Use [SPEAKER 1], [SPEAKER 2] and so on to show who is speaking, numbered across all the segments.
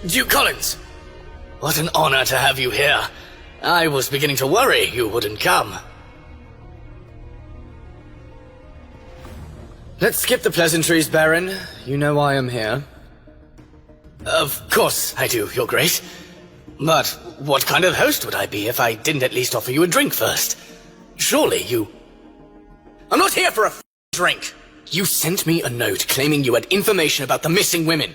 [SPEAKER 1] Duke Collins! What an honor to have you here. I was beginning to worry you wouldn't come. Let's skip the pleasantries, Baron. You know why I'm here. Of course I do, Your Grace. But what kind of host would I be if I didn't at least offer you a drink first? Surely you... I'm not here for a drink! You sent me a note claiming you had information about the missing women.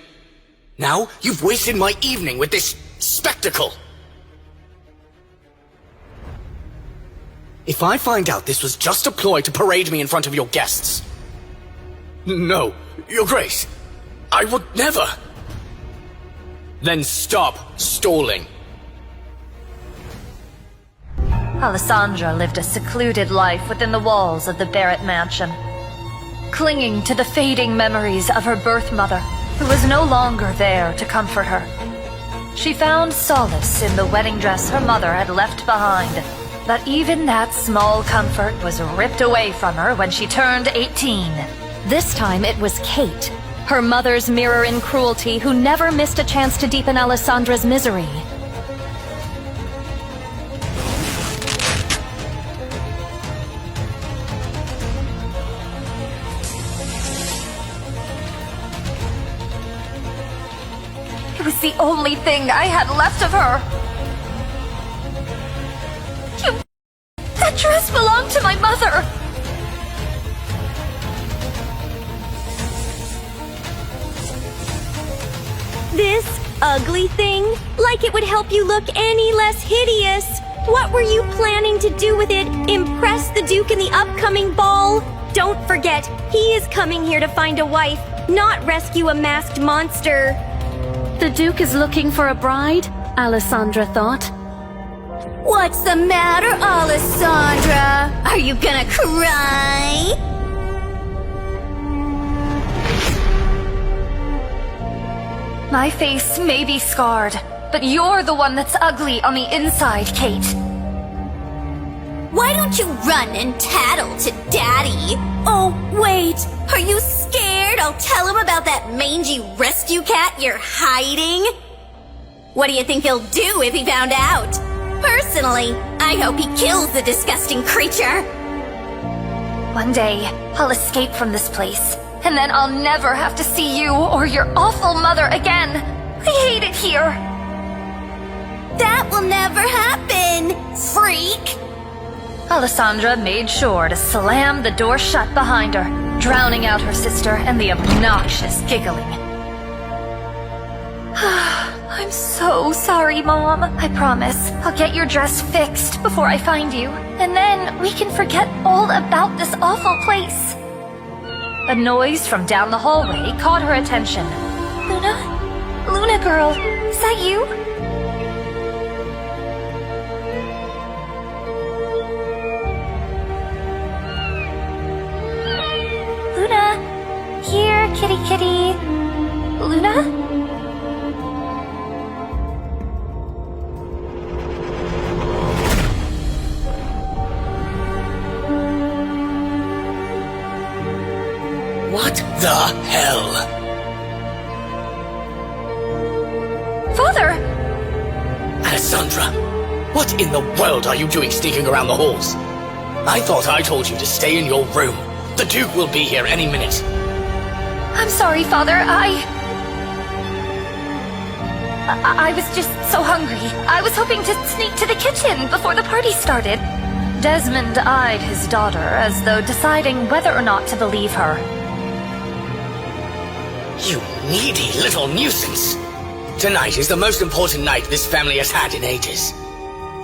[SPEAKER 1] Now you've wasted my evening with this spectacle. If I find out this was just a ploy to parade me in front of your guests... No, Your Grace, I would never... Then stop stalling.
[SPEAKER 2] Alessandra lived a secluded life within the walls of the Barrett mansion, clinging to the fading memories of her birth mother, who was no longer there to comfort her. She found solace in the wedding dress her mother had left behind, but even that small comfort was ripped away from her when she turned 18.
[SPEAKER 3] This time it was Kate, her mother's mirror in cruelty, who never missed a chance to deepen Alessandra's misery.
[SPEAKER 2] It was the only thing I had left of her. That dress belonged to my mother!
[SPEAKER 4] This ugly thing? Like it would help you look any less hideous. What were you planning to do with it? Impress the Duke in the upcoming ball? Don't forget, he is coming here to find a wife, not rescue a masked monster.
[SPEAKER 3] The Duke is looking for a bride, Alessandra thought.
[SPEAKER 4] What's the matter, Alessandra? Are you gonna cry?
[SPEAKER 2] My face may be scarred, but you're the one that's ugly on the inside, Kate.
[SPEAKER 4] Why don't you run and tattle to Daddy? Oh, wait, are you scared I'll tell him about that mangy rescue cat you're hiding? What do you think he'll do if he found out? Personally, I hope he kills the disgusting creature.
[SPEAKER 2] One day, I'll escape from this place, and then I'll never have to see you or your awful mother again. I hate it here.
[SPEAKER 4] That will never happen, freak!
[SPEAKER 2] Alessandra made sure to slam the door shut behind her, drowning out her sister and the obnoxious giggling. I'm so sorry, Mom. I promise I'll get your dress fixed before I find you, and then we can forget all about this awful place. A noise from down the hallway caught her attention. Luna? Luna girl, is that you? Luna? Here, kitty kitty. Luna?
[SPEAKER 1] What the hell?
[SPEAKER 2] Father!
[SPEAKER 1] Alessandra, what in the world are you doing sneaking around the halls? I thought I told you to stay in your room. The Duke will be here any minute.
[SPEAKER 2] I'm sorry, Father. I was just so hungry. I was hoping to sneak to the kitchen before the party started. Desmond eyed his daughter as though deciding whether or not to believe her.
[SPEAKER 1] You needy little nuisance. Tonight is the most important night this family has had in ages.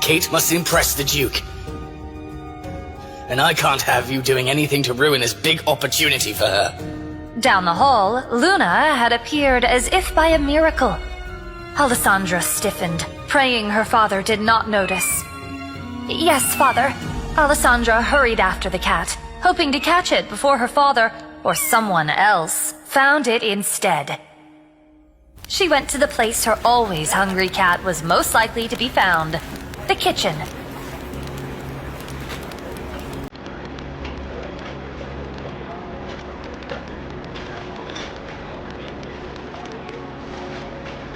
[SPEAKER 1] Kate must impress the Duke. And I can't have you doing anything to ruin this big opportunity for her.
[SPEAKER 2] Down the hall, Luna had appeared as if by a miracle. Alessandra stiffened, praying her father did not notice. Yes, Father. Alessandra hurried after the cat, hoping to catch it before her father, or someone else, found it instead. She went to the place her always hungry cat was most likely to be found, the kitchen.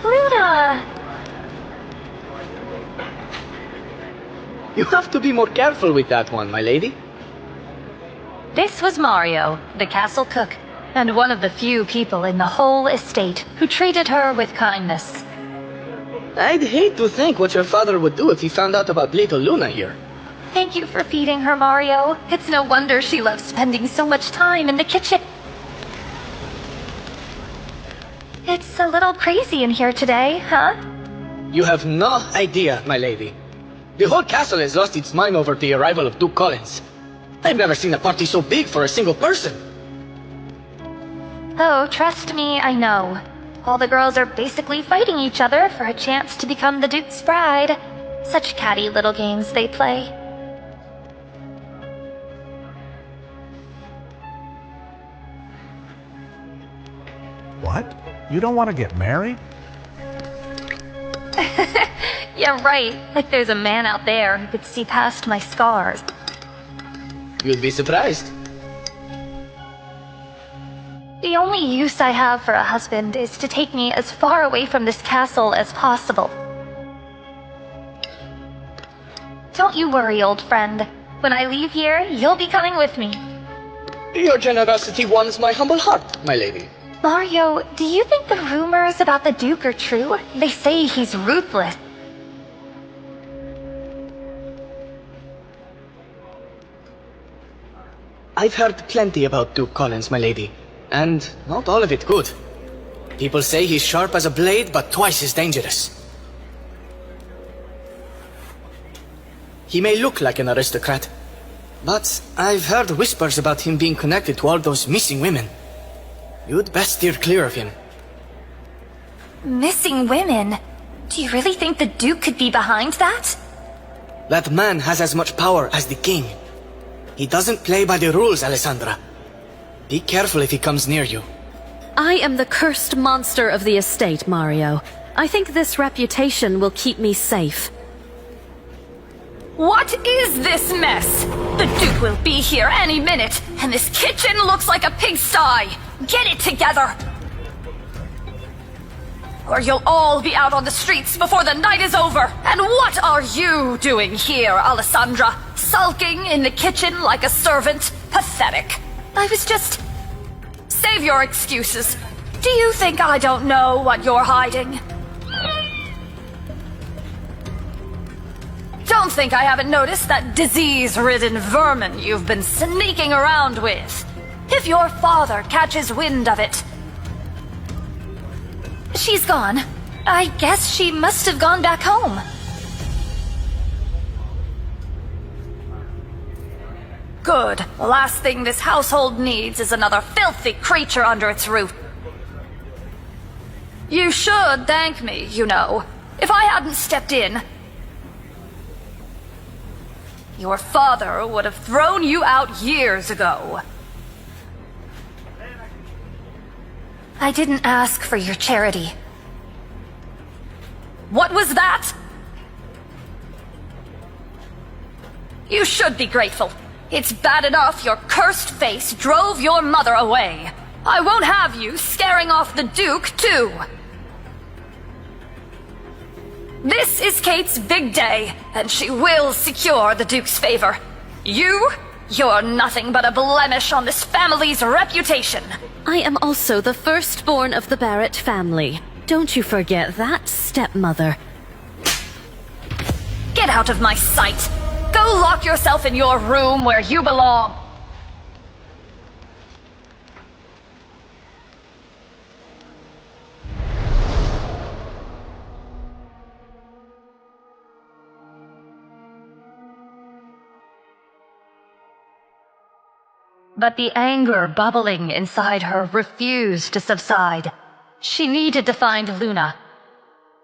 [SPEAKER 2] Luna!
[SPEAKER 1] You have to be more careful with that one, my lady.
[SPEAKER 2] This was Mario, the castle cook, and one of the few people in the whole estate who treated her with kindness.
[SPEAKER 1] I'd hate to think what your father would do if he found out about little Luna here.
[SPEAKER 2] Thank you for feeding her, Mario. It's no wonder she loves spending so much time in the kitchen. It's a little crazy in here today, huh?
[SPEAKER 1] You have no idea, my lady. The whole castle has lost its mind over the arrival of Duke Collins. I've never seen a party so big for a single person.
[SPEAKER 2] Oh, trust me, I know. All the girls are basically fighting each other for a chance to become the Duke's bride. Such catty little games they play.
[SPEAKER 5] What? You don't want to get married?
[SPEAKER 2] Yeah, right. Like there's a man out there who could see past my scars.
[SPEAKER 1] You'd be surprised.
[SPEAKER 2] The only use I have for a husband is to take me as far away from this castle as possible. Don't you worry, old friend. When I leave here, you'll be coming with me.
[SPEAKER 1] Your generosity warms my humble heart, my lady.
[SPEAKER 2] Mario, do you think the rumors about the Duke are true? They say he's ruthless.
[SPEAKER 1] I've heard plenty about Duke Collins, my lady. And not all of it good. People say he's sharp as a blade, but twice as dangerous. He may look like an aristocrat, but I've heard whispers about him being connected to all those missing women. You'd best steer clear of him.
[SPEAKER 2] Missing women? Do you really think the Duke could be behind that?
[SPEAKER 1] That man has as much power as the king. He doesn't play by the rules, Alessandra. Be careful if he comes near you.
[SPEAKER 3] I am the cursed monster of the estate, Mario. I think this reputation will keep me safe.
[SPEAKER 2] What is this mess? The Duke will be here any minute, and this kitchen looks like a pigsty. Get it together! Or you'll all be out on the streets before the night is over. And what are you doing here, Alessandra? Sulking in the kitchen like a servant? Pathetic. I was just... Save your excuses. Do you think I don't know what you're hiding? Don't think I haven't noticed that disease-ridden vermin you've been sneaking around with. If your father catches wind of it... She's gone. I guess she must have gone back home. Good. The last thing this household needs is another filthy creature under its roof. You should thank me, you know. If I hadn't stepped in, your father would have thrown you out years ago. I didn't ask for your charity. What was that? You should be grateful. It's bad enough your cursed face drove your mother away. I won't have you scaring off the Duke, too. This is Kate's big day, and she will secure the Duke's favor. You're nothing but a blemish on this family's reputation.
[SPEAKER 3] I am also the firstborn of the Barrett family. Don't you forget that, Stepmother.
[SPEAKER 2] Get out of my sight. Go lock yourself in your room where you belong. But the anger bubbling inside her refused to subside. She needed to find Luna.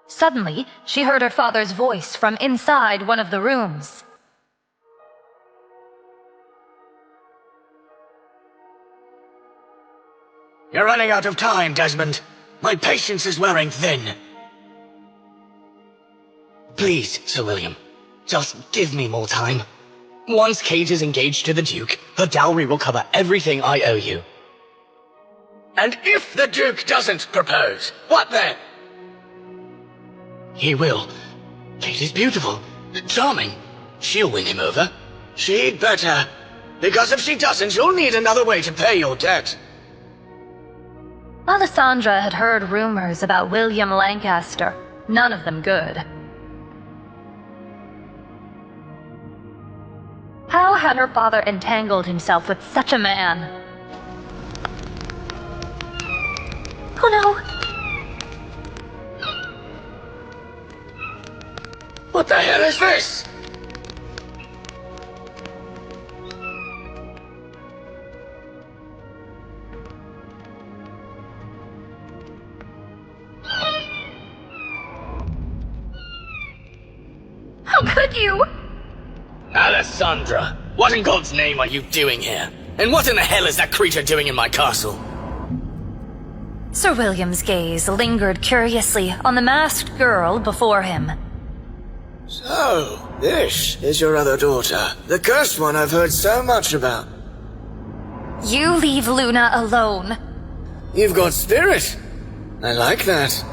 [SPEAKER 2] Suddenly, she heard her father's voice from inside one of the rooms.
[SPEAKER 1] You're running out of time, Desmond. My patience is wearing thin. Please, Sir William, just give me more time. Once Kate is engaged to the Duke, her dowry will cover everything I owe you. And if the Duke doesn't propose, what then? He will. Kate is beautiful, charming, she'll win him over. She'd better. Because if she doesn't, you'll need another way to pay your debt.
[SPEAKER 2] Alessandra had heard rumors about William Lancaster, none of them good. How had her father entangled himself with such a man? Oh no!
[SPEAKER 1] What the hell is this?
[SPEAKER 2] How could you?
[SPEAKER 1] Alessandra, what in God's name are you doing here? And what in the hell is that creature doing in my castle?
[SPEAKER 2] Sir William's gaze lingered curiously on the masked girl before him.
[SPEAKER 1] So, this is your other daughter, the cursed one I've heard so much about.
[SPEAKER 2] You leave Luna alone.
[SPEAKER 1] You've got spirit. I like that.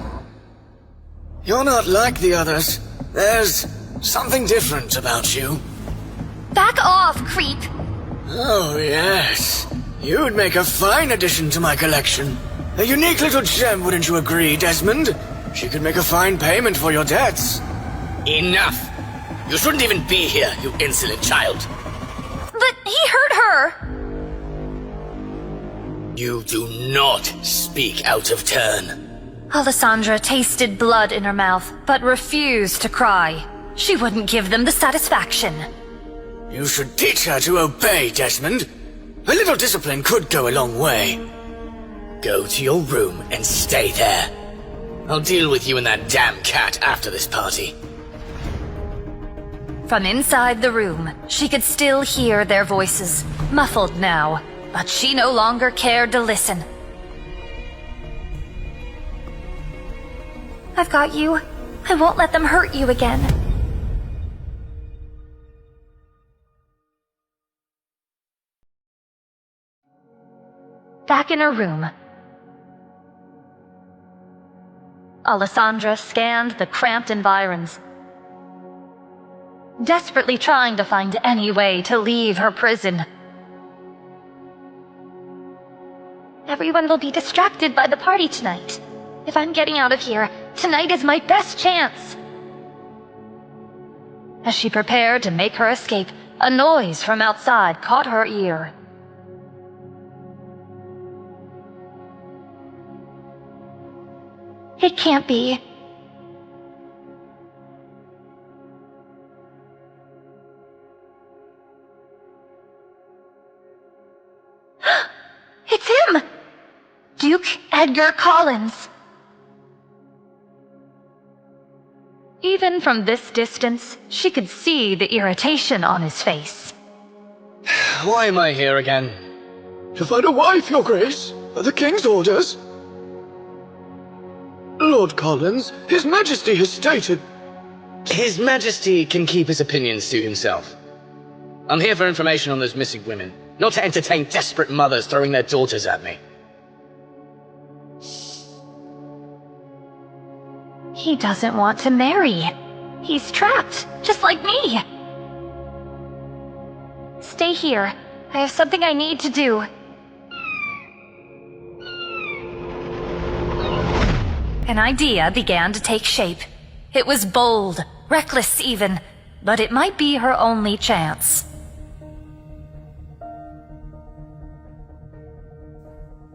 [SPEAKER 1] You're not like the others. There's something different about you.
[SPEAKER 2] Back off, creep!
[SPEAKER 1] Oh, yes. You'd make a fine addition to my collection. A unique little gem, wouldn't you agree, Desmond? She could make a fine payment for your debts. Enough! You shouldn't even be here, you insolent child.
[SPEAKER 2] But he hurt her!
[SPEAKER 1] You do not speak out of turn.
[SPEAKER 2] Alessandra tasted blood in her mouth, but refused to cry. She wouldn't give them the satisfaction.
[SPEAKER 1] You should teach her to obey, Desmond. A little discipline could go a long way. Go to your room and stay there. I'll deal with you and that damn cat after this party.
[SPEAKER 2] From inside the room, she could still hear their voices, muffled now, but she no longer cared to listen. I've got you. I won't let them hurt you again. Back in her room, Alessandra scanned the cramped environs, desperately trying to find any way to leave her prison. Everyone will be distracted by the party tonight. If I'm getting out of here, tonight is my best chance. As she prepared to make her escape, a noise from outside caught her ear. It can't be. It's him! Duke Edgar Collins. Even from this distance, she could see the irritation on his face.
[SPEAKER 1] Why am I here again?
[SPEAKER 6] To find a wife, Your Grace. The King's orders. Lord Collins, His Majesty has stated...
[SPEAKER 1] His Majesty can keep his opinions to himself. I'm here for information on those missing women, not to entertain desperate mothers throwing their daughters at me.
[SPEAKER 2] He doesn't want to marry. He's trapped, just like me. Stay here. I have something I need to do. An idea began to take shape. It was bold, reckless even, but it might be her only chance.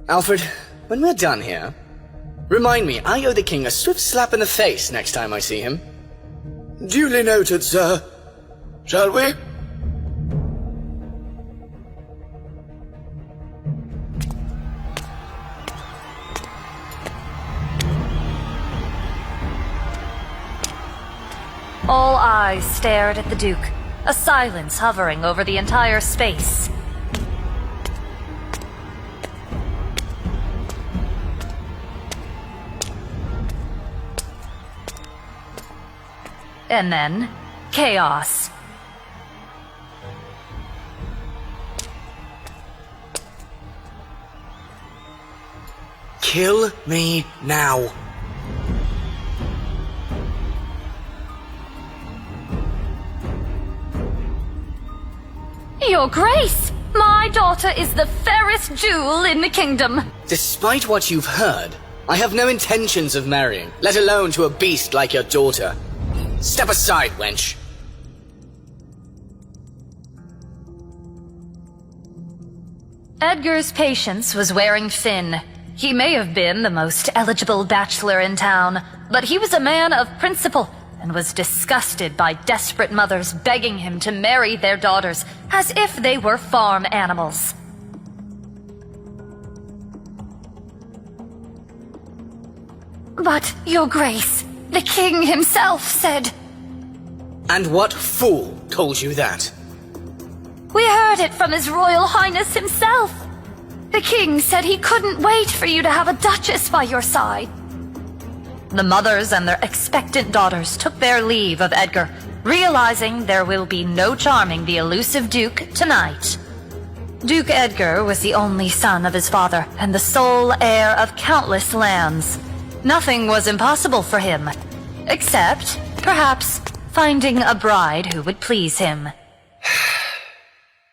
[SPEAKER 1] Alfred, when we're done here, remind me I owe the king a swift slap in the face next time I see him.
[SPEAKER 6] Duly noted, sir. Shall we?
[SPEAKER 2] All eyes stared at the Duke, a silence hovering over the entire space. And then, chaos.
[SPEAKER 1] Kill me now.
[SPEAKER 2] Your Grace! My daughter is the fairest jewel in the kingdom.
[SPEAKER 1] Despite what you've heard, I have no intentions of marrying, let alone to a beast like your daughter. Step aside, wench.
[SPEAKER 2] Edgar's patience was wearing thin. He may have been the most eligible bachelor in town, but he was a man of principle and was disgusted by desperate mothers begging him to marry their daughters as if they were farm animals. But, Your Grace, the king himself said...
[SPEAKER 1] And what fool told you that?
[SPEAKER 2] We heard it from His Royal Highness himself. The king said he couldn't wait for you to have a duchess by your side. The mothers and their expectant daughters took their leave of Edgar, realizing there will be no charming the elusive Duke tonight. Duke Edgar was the only son of his father and the sole heir of countless lands. Nothing was impossible for him, except, perhaps, finding a bride who would please him.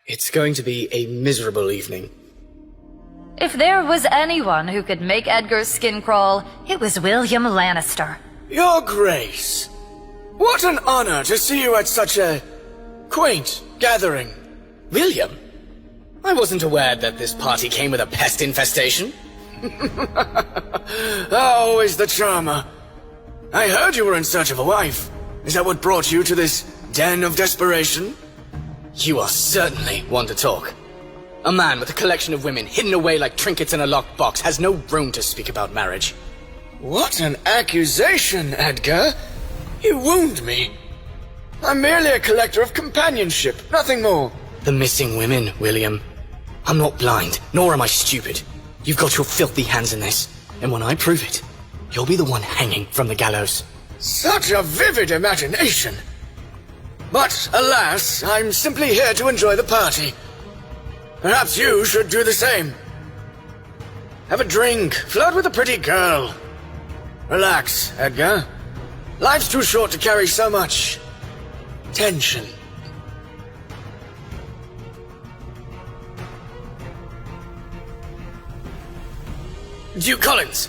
[SPEAKER 1] It's going to be a miserable evening.
[SPEAKER 2] If there was anyone who could make Edgar's skin crawl, it was William Lannister.
[SPEAKER 6] Your Grace, what an honor to see you at such a quaint gathering.
[SPEAKER 1] William? I wasn't aware that this party came with a pest infestation.
[SPEAKER 6] Always the charmer. I heard you were in search of a wife. Is that what brought you to this den of desperation?
[SPEAKER 1] You are certainly one to talk. A man with a collection of women hidden away like trinkets in a locked box has no room to speak about marriage.
[SPEAKER 6] What an accusation, Edgar. You wound me. I'm merely a collector of companionship, nothing more.
[SPEAKER 1] The missing women, William. I'm not blind, nor am I stupid. You've got your filthy hands in this, and when I prove it, you'll be the one hanging from the gallows.
[SPEAKER 6] Such a vivid imagination. But, alas, I'm simply here to enjoy the party. Perhaps you should do the same. Have a drink, flirt with a pretty girl. Relax, Edgar. Life's too short to carry so much tension.
[SPEAKER 1] Duke Collins!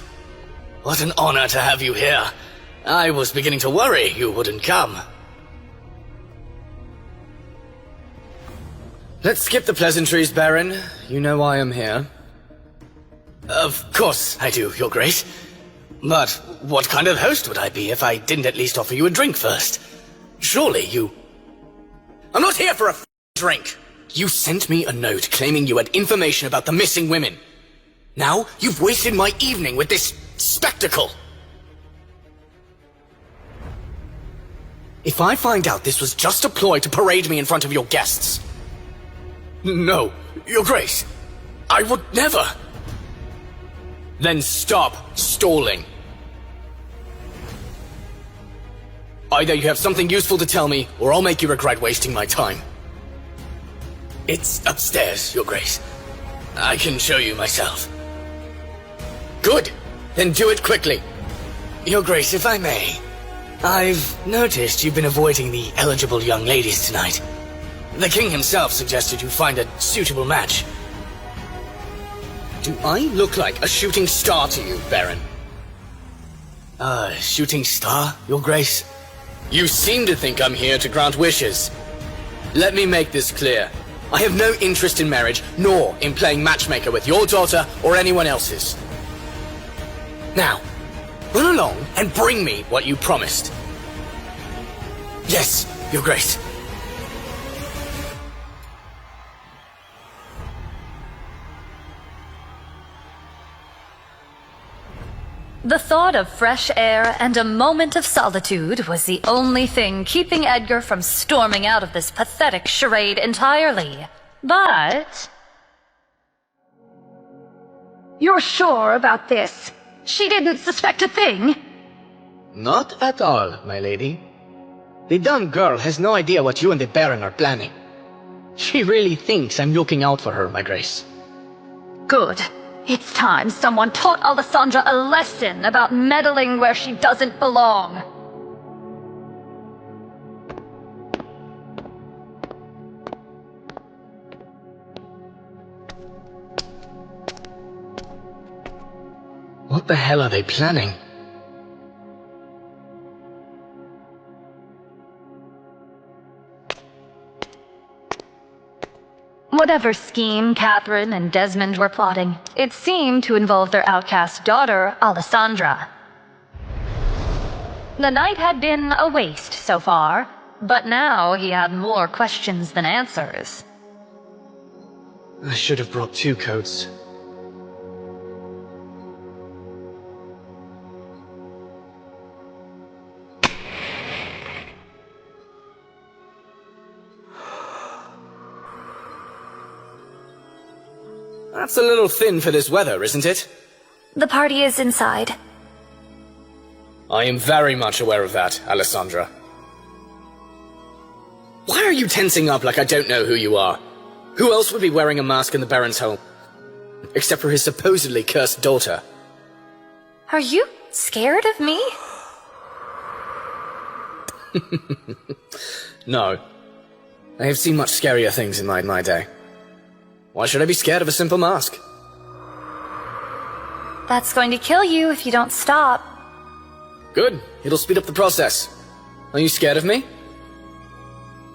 [SPEAKER 1] What an honor to have you here. I was beginning to worry you wouldn't come. Let's skip the pleasantries, Baron. You know why I'm here. Of course I do, Your Grace. But what kind of host would I be if I didn't at least offer you a drink first? Surely you... I'm not here for a drink! You sent me a note claiming you had information about the missing women. Now you've wasted my evening with this spectacle. If I find out this was just a ploy to parade me in front of your guests... No, Your Grace, I would never. Then stop stalling. Either you have something useful to tell me, or I'll make you regret wasting my time. It's upstairs, Your Grace. I can show you myself. Good, then do it quickly. Your Grace, if I may, I've noticed you've been avoiding the eligible young ladies tonight. The king himself suggested you find a suitable match. Do I look like a shooting star to you, Baron? Shooting star, Your Grace? You seem to think I'm here to grant wishes. Let me make this clear. I have no interest in marriage, nor in playing matchmaker with your daughter or anyone else's. Now, run along and bring me what you promised. Yes, Your Grace.
[SPEAKER 2] The thought of fresh air and a moment of solitude was the only thing keeping Edgar from storming out of this pathetic charade entirely. But...
[SPEAKER 7] You're sure about this? She didn't suspect a thing?
[SPEAKER 1] Not at all, my lady. The dumb girl has no idea what you and the Baron are planning. She really thinks I'm looking out for her, my grace.
[SPEAKER 7] Good. It's time someone taught Alessandra a lesson about meddling where she doesn't belong.
[SPEAKER 1] What the hell are they planning?
[SPEAKER 7] Whatever scheme Catherine and Desmond were plotting, it seemed to involve their outcast daughter, Alessandra. The night had been a waste so far, but now he had more questions than answers.
[SPEAKER 1] I should have brought 2 coats. That's a little thin for this weather, isn't it?
[SPEAKER 2] The party is inside.
[SPEAKER 1] I am very much aware of that, Alessandra. Why are you tensing up like I don't know who you are? Who else would be wearing a mask in the Baron's home? Except for his supposedly cursed daughter.
[SPEAKER 2] Are you scared of me?
[SPEAKER 1] No. I have seen much scarier things in my day. Why should I be scared of a simple mask?
[SPEAKER 2] That's going to kill you if you don't stop.
[SPEAKER 1] Good. It'll speed up the process. Are you scared of me?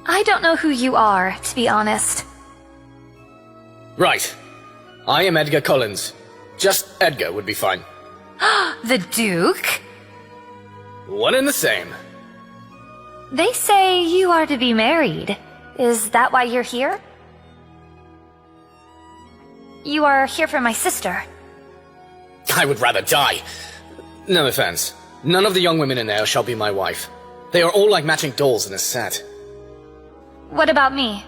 [SPEAKER 2] I don't know who you are, to be honest.
[SPEAKER 1] Right. I am Edgar Collins. Just Edgar would be fine.
[SPEAKER 2] The Duke?
[SPEAKER 1] One and the same.
[SPEAKER 2] They say you are to be married. Is that why you're here? You are here for my sister.
[SPEAKER 1] I would rather die. No offense. None of the young women in there shall be my wife. They are all like matching dolls in a set.
[SPEAKER 2] What about me?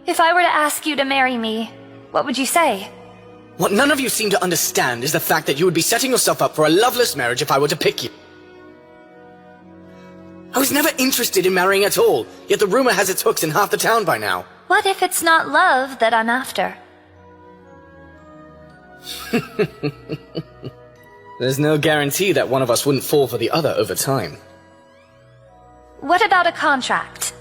[SPEAKER 2] If I were to ask you to marry me, what would you say?
[SPEAKER 1] What none of you seem to understand is the fact that you would be setting yourself up for a loveless marriage if I were to pick you. I was never interested in marrying at all, yet the rumor has its hooks in half the town by now.
[SPEAKER 2] What if it's not love that I'm after?
[SPEAKER 1] There's no guarantee that one of us wouldn't fall for the other over time.
[SPEAKER 2] What about a contract?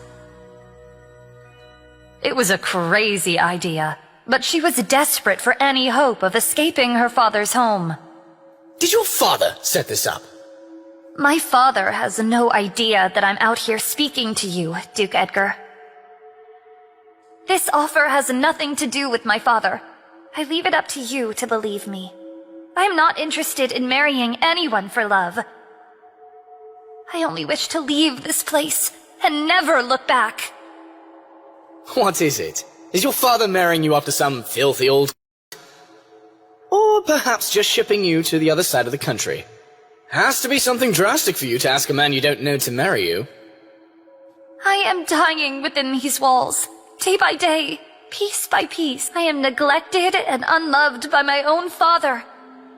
[SPEAKER 2] It was a crazy idea, but she was desperate for any hope of escaping her father's home.
[SPEAKER 1] Did your father set this up?
[SPEAKER 2] My father has no idea that I'm out here speaking to you, Duke Edgar. This offer has nothing to do with my father. I leave it up to you to believe me. I'm not interested in marrying anyone for love. I only wish to leave this place and never look back.
[SPEAKER 1] What is it? Is your father marrying you after some filthy old... Or perhaps just shipping you to the other side of the country? Has to be something drastic for you to ask a man you don't know to marry you.
[SPEAKER 2] I am dying within these walls, day by day, piece by piece. I am neglected and unloved by my own father.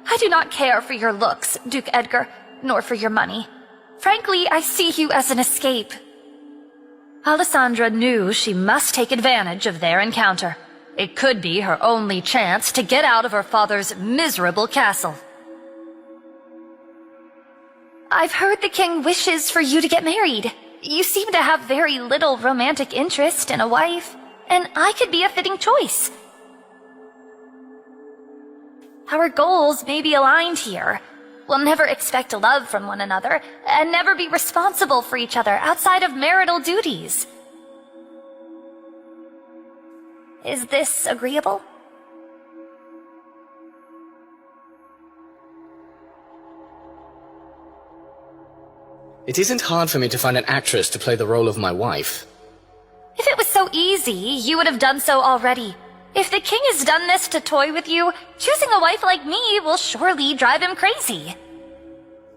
[SPEAKER 2] I do not care for your looks, Duke Edgar, nor for your money. Frankly, I see you as an escape. Alessandra knew she must take advantage of their encounter. It could be her only chance to get out of her father's miserable castle. I've heard the king wishes for you to get married. You seem to have very little romantic interest in a wife, and I could be a fitting choice. Our goals may be aligned here. We'll never expect love from one another, and never be responsible for each other outside of marital duties. Is this agreeable?
[SPEAKER 1] It isn't hard for me to find an actress to play the role of my wife.
[SPEAKER 2] If it was so easy, you would have done so already. If the king has done this to toy with you, choosing a wife like me will surely drive him crazy.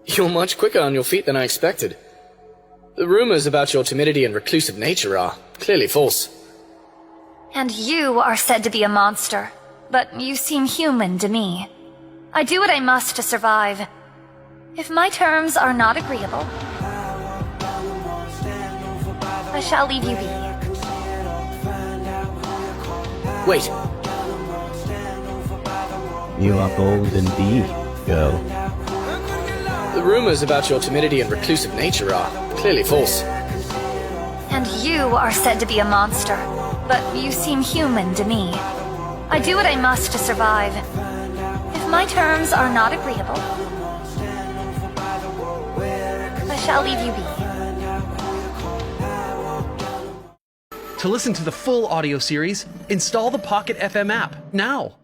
[SPEAKER 1] You're much quicker on your feet than I expected. The rumors about your timidity and reclusive nature are clearly false.
[SPEAKER 2] And you are said to be a monster, but you seem human to me. I do what I must to survive. If my terms are not agreeable, I shall leave you be.
[SPEAKER 1] Wait.
[SPEAKER 8] You are bold indeed, girl.
[SPEAKER 1] The rumors about your timidity and reclusive nature are clearly false.
[SPEAKER 2] And you are said to be a monster, but you seem human to me. I do what I must to survive. If my terms are not agreeable, shall leave you be.
[SPEAKER 9] To listen to the full audio series, install the Pocket FM app now.